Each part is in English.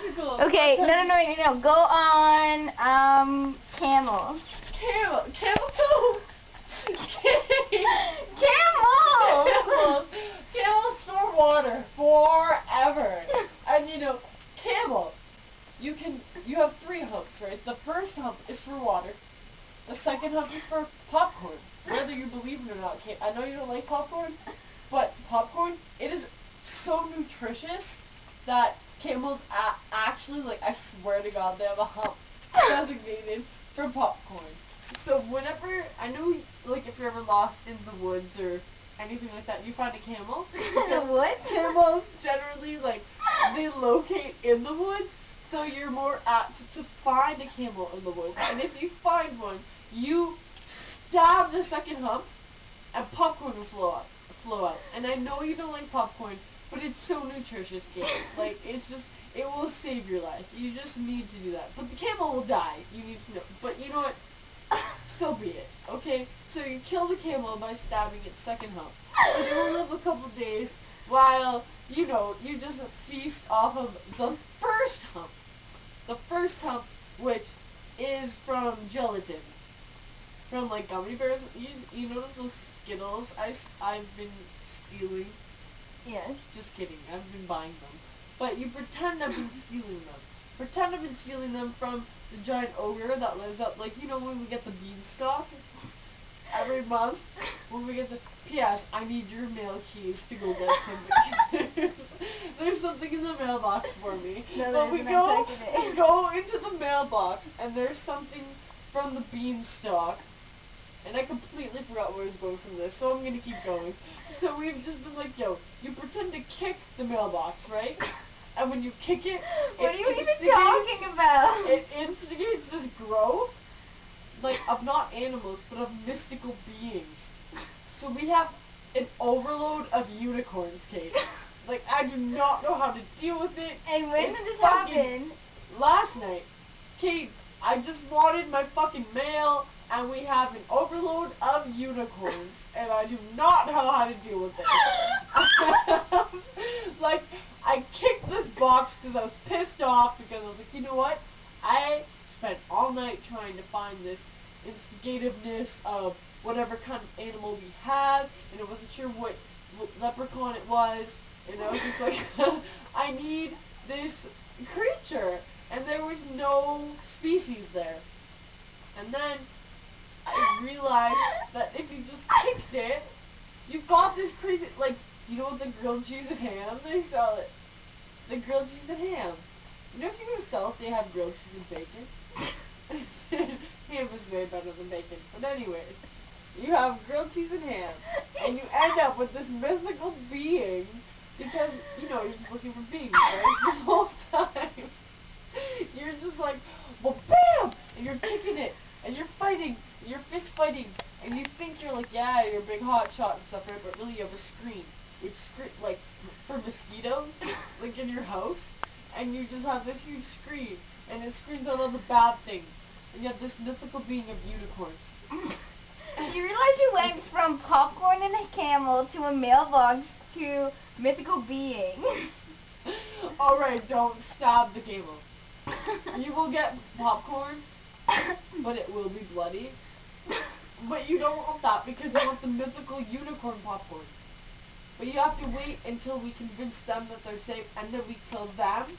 bicycle. Okay, no. Go on, camel. Camel too. Camel! Camels store water forever. And camel, you have 3 humps, right? The first hump is for water. The second hump is for popcorn. Whether you believe it or not, I know you don't like popcorn, but popcorn, it is so nutritious that camels actually, like, I swear to God, they have a hump designated for popcorn. So whenever, I know, like, if you're ever lost in the woods or anything like that, you find a camel. The woods? Camels generally, like, they locate in the woods, so you're more apt to find a camel in the woods. And if you find one, you stab the second hump, and popcorn will flow out. And I know you don't like popcorn, but it's so nutritious, Kate. Like, it will save your life. You just need to do that. But the camel will die. You need to know. But you know what? So be it. Okay? So you kill the camel by stabbing its second hump. And it will live a couple days while, you just feast off of the first hump. The first hump, which is from gelatin. From, like, gummy bears. You notice those Skittles I've been stealing? Yes. Just kidding. I've been buying them. But you pretend I've been stealing them. Pretend I've been stealing them from the giant ogre that lives up, like, when we get the beanstalk every month, when we get the, P.S. I need your mail keys to go get something. There's something in the mailbox for me. No, but we go into the mailbox, and there's something from the beanstalk. And I completely forgot where I was going from this, so I'm going to keep going. So we've just been like, yo, you pretend to kick the mailbox, right? And when you kick it, what are you even talking about? It instigates this growth, like, of not animals, but of mystical beings. So we have an overload of unicorns, Kate. Like, I do not know how to deal with it. And when did this happen? Last night. Kate, I just wanted my fucking mail, and we have an overload of unicorns, and I do not know how to deal with it. Like, I kicked this box because I was pissed off, because I was like, you know what? I spent all night trying to find this instigativeness of whatever kind of animal we have, and I wasn't sure what leprechaun it was, and I was just like, I need this creature, and there was no species there. And then I realized that if you just kicked it, you got this crazy, like, you know what, the grilled cheese and ham, they sell it. The grilled cheese and ham. You know, if you go to South, they have grilled cheese and bacon. Ham is way better than bacon. But anyways, you have grilled cheese and ham, and you end up with this mythical being, because, you're just looking for beings, right? The whole time. You're just like, well, bam! And you're kicking it, and you're fighting, you're fist fighting, and you think you're like, yeah, you're a big hot shot and stuff, right? But really you have a screen, which like, for mosquitoes, like in your house, and you just have this huge screen, and it screens out all the bad things, and you have this mythical being of unicorns. You realize you went from popcorn and a camel to a mailbox to mythical being. Alright, don't stab the camel. You will get popcorn, but it will be bloody. But you don't want that because you want the mythical unicorn popcorn. But you have to wait until we convince them that they're safe, and then we kill them,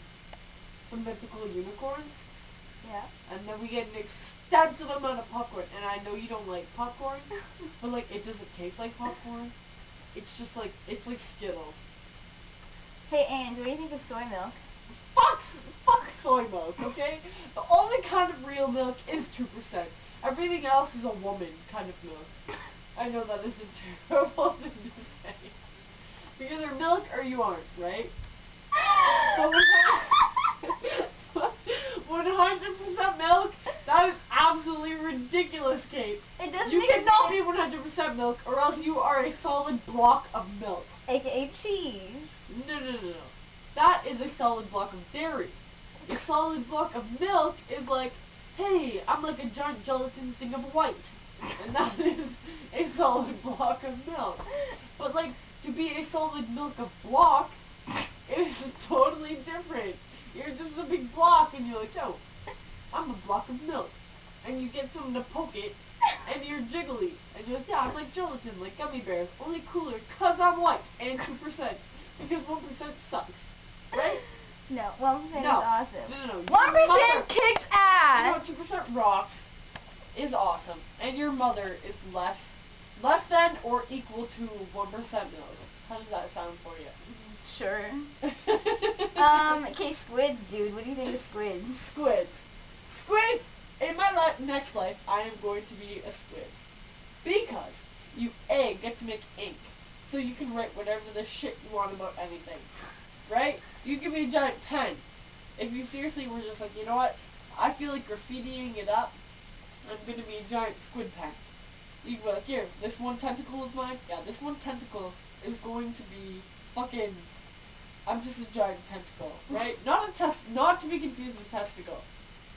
the mythical unicorns. Yeah. And then we get an extensive amount of popcorn. And I know you don't like popcorn, but, like, it doesn't taste like popcorn. It's just like, it's like Skittles. Hey, Ange, what do you think of soy milk? Fuck soy milk, okay? The only kind of real milk is 2%. Everything else is a woman kind of milk. I know that is a terrible thing to say. You're either milk or you aren't, right? So 100% milk? That is absolutely ridiculous, Kate. It doesn't You exist. cannot be 100% milk, or else you are a solid block of milk. AKA cheese. No. That is a solid block of dairy. A solid block of milk is like, hey, I'm like a giant gelatin thing of white. And that is a solid block of milk. But, like, to be a solid milk of block is totally different. you're just a big block, and you're like, yo, I'm a block of milk. And you get someone to poke it, and you're jiggly. And you're like, yeah, I'm like gelatin, like gummy bears, only cooler, cause I'm white, and 2%. Because 1% sucks. Right? No, 1% is No. awesome. No. 1% kicks ass! You know, 2% rocks is awesome. And your mother is less than or equal to 1% milk. How does that sound for you? Sure. Okay, squids, dude. What do you think of squids? Squid. In my next life, I am going to be a squid. Because you, A, get to make ink. So you can write whatever the shit you want about anything. Right? You give me a giant pen. If you seriously were just like, you know what? I feel like graffitiing it up. I'm going to be a giant squid pen. You can be like, here, this one tentacle is mine. Yeah, this one tentacle is going to be fucking... I'm just a giant tentacle, right? Not to be confused with testicle.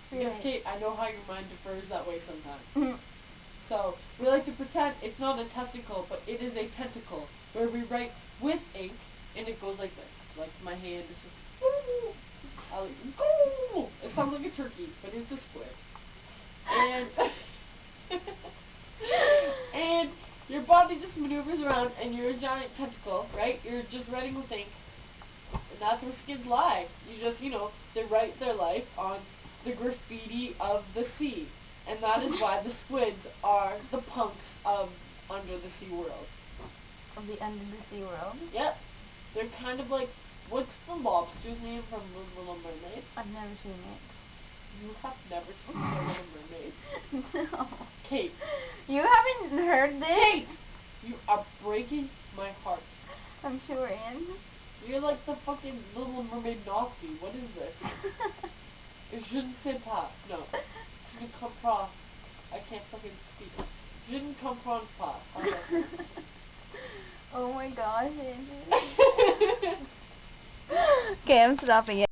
Because, Right. Kate, I know how your mind differs that way sometimes. So, we like to pretend it's not a testicle, but it is a tentacle, where we write with ink, and it goes like this. Like, my hand is just... It sounds like a turkey, but it's a squid. And... and your body just maneuvers around, and you're a giant tentacle, right? You're just writing with ink. And that's where skids lie. You just, they write their life on the graffiti of the sea. And that is why the squids are the punks of Under the Sea World. Of the Under the Sea World? Yep. They're kind of like, what's the lobster's name from The Little Mermaid? I've never seen it. You have never seen The Little Mermaid. No. Kate. You haven't heard this? Kate! You are breaking my heart. I'm sure, Anne. You're like the fucking Little Mermaid Nazi. What is this? Je ne sais pas. No. Je ne comprends. I can't fucking speak. Je ne comprends pas. Oh my gosh, Andrew. Okay, I'm stopping it.